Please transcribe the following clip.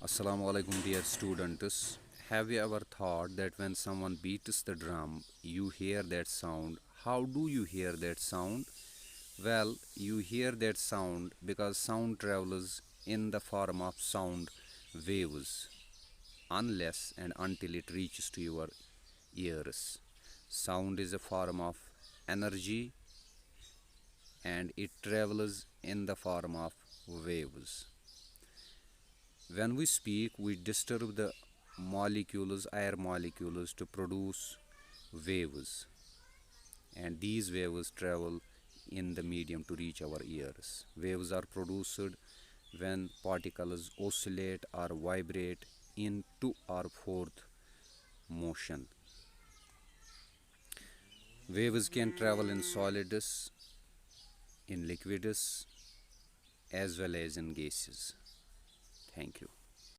Assalamu alaikum, dear students. Have you ever thought that when someone beats the drum, you hear that sound? How do you hear that sound? Well, you hear that sound because sound travels in the form of sound waves, unless and until it reaches to your ears. Sound is a form of energy and it travels in the form of waves. When we speak, we disturb the air molecules to produce waves, and these waves travel in the medium to reach our ears. Waves are produced when particles oscillate or vibrate into or forth motion. Waves can travel in solids, in liquids, as well as in gases. Thank you.